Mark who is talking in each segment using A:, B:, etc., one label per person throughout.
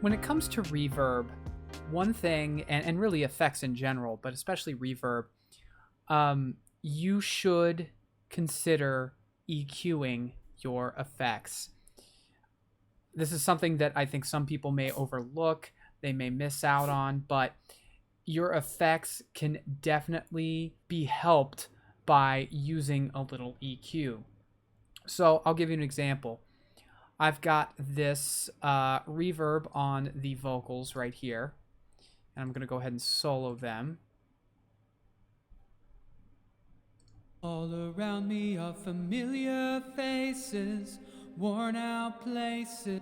A: When it comes to reverb, one thing, and really effects in general, but especially reverb, you should consider EQing your effects. This is something that I think some people may overlook, they may miss out on, but your effects can definitely be helped by using a little EQ. So I'll give you an example. I've got this reverb on the vocals right here, and I'm going to go ahead and solo them.
B: All around me are familiar faces, worn out places.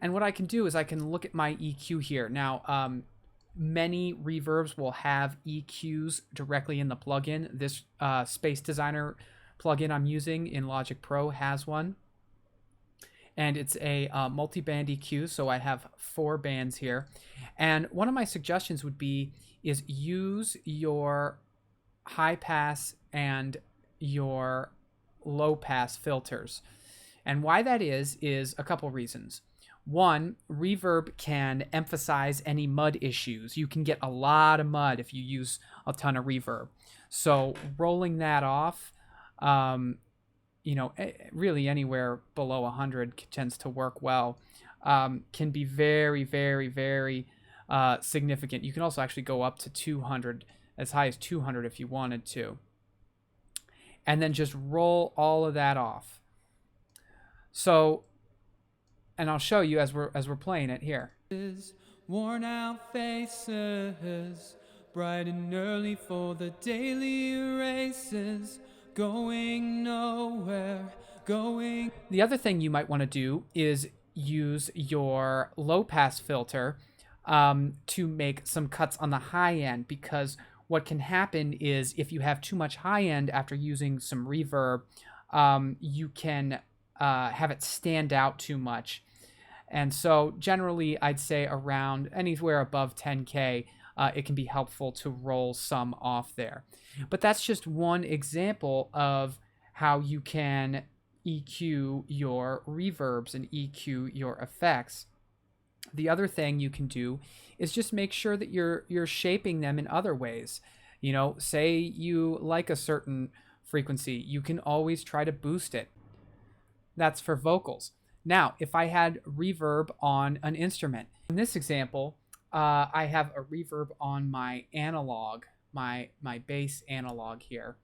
A: And what I can do is I can look at my EQ here. Now, many reverbs will have EQs directly in the plugin. This Space Designer plugin I'm using in Logic Pro has one. And it's a multi-band EQ, so I have 4 bands here. And one of my suggestions would be is use your high pass and your low pass filters. And why that is a couple reasons. One, reverb can emphasize any mud issues. You can get a lot of mud if you use a ton of reverb. So rolling that off, really anywhere below 100 tends to work well, can be very, very, very significant. You can also actually go up to 200, as high as 200 if you wanted to. And then just roll all of that off. So, and I'll show you as we're playing it here.
B: Worn out faces, bright and early for the daily races, going nowhere, going.
A: The other thing you might want to do is use your low pass filter to make some cuts on the high end, because what can happen is if you have too much high end after using some reverb, you can have it stand out too much. And so generally I'd say around anywhere above 10K, it can be helpful to roll some off there. But that's just one example of how you can EQ your reverbs and EQ your effects. The other thing you can do is just make sure that you're shaping them in other ways. You know, say you like a certain frequency, you can always try to boost it. That's for vocals. Now, if I had reverb on an instrument, in this example, I have a reverb on my analog, my bass analog here.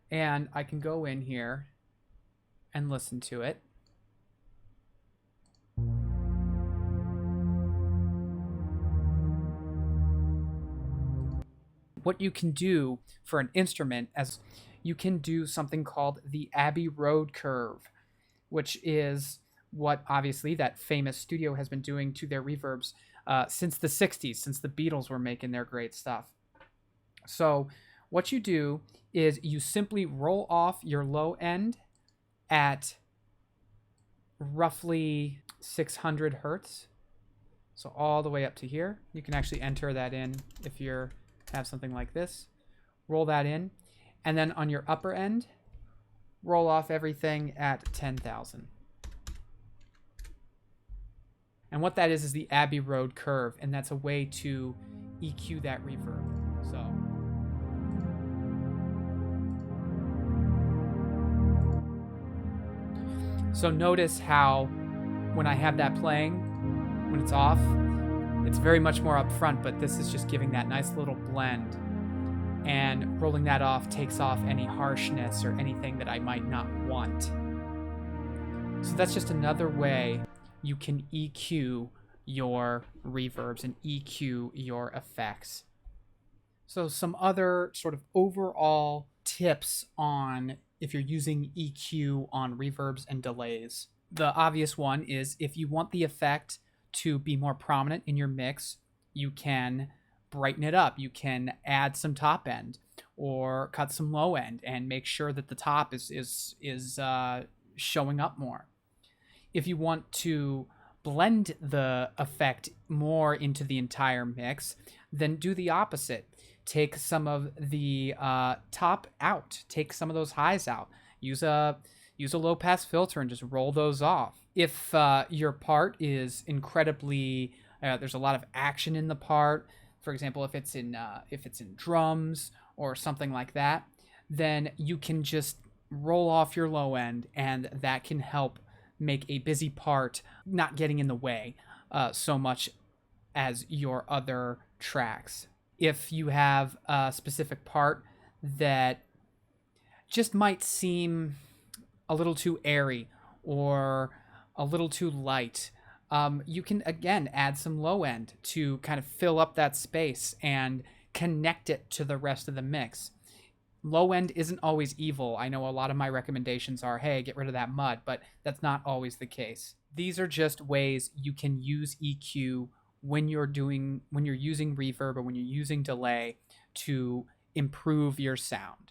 A: And I can go in here and listen to it. What you can do for an instrument, as you can do something called the Abbey Road curve, which is what obviously that famous studio has been doing to their reverbs since the 60s, since the Beatles were making their great stuff. So what you do is you simply roll off your low end at roughly 600 hertz. So all the way up to here. You can actually enter that in if you have something like this. Roll that in. And then on your upper end, roll off everything at 10,000. And what that is the Abbey Road curve, and that's a way to EQ that reverb. So notice how when I have that playing, when it's off, it's very much more upfront, but this is just giving that nice little blend. And rolling that off takes off any harshness or anything that I might not want. So that's just another way you can EQ your reverbs and EQ your effects. So some other sort of overall tips on if you're using EQ on reverbs and delays. The obvious one is if you want the effect to be more prominent in your mix, you can brighten it up. You can add some top end or cut some low end and make sure that the top is showing up more. If you want to blend the effect more into the entire mix, then do the opposite. Take some of the top out. Take some of those highs out. Use a use a low pass filter and just roll those off. If your part is incredibly, there's a lot of action in the part. For example, if it's in drums or something like that, then you can just roll off your low end, and that can help make a busy part not getting in the way so much as your other tracks. If you have a specific part that just might seem a little too airy or a little too light, you can again add some low end to kind of fill up that space and connect it to the rest of the mix. Low end isn't always evil. I know a lot of my recommendations are, hey, get rid of that mud, but that's not always the case. These are just ways you can use EQ when you're using reverb or when you're using delay to improve your sound.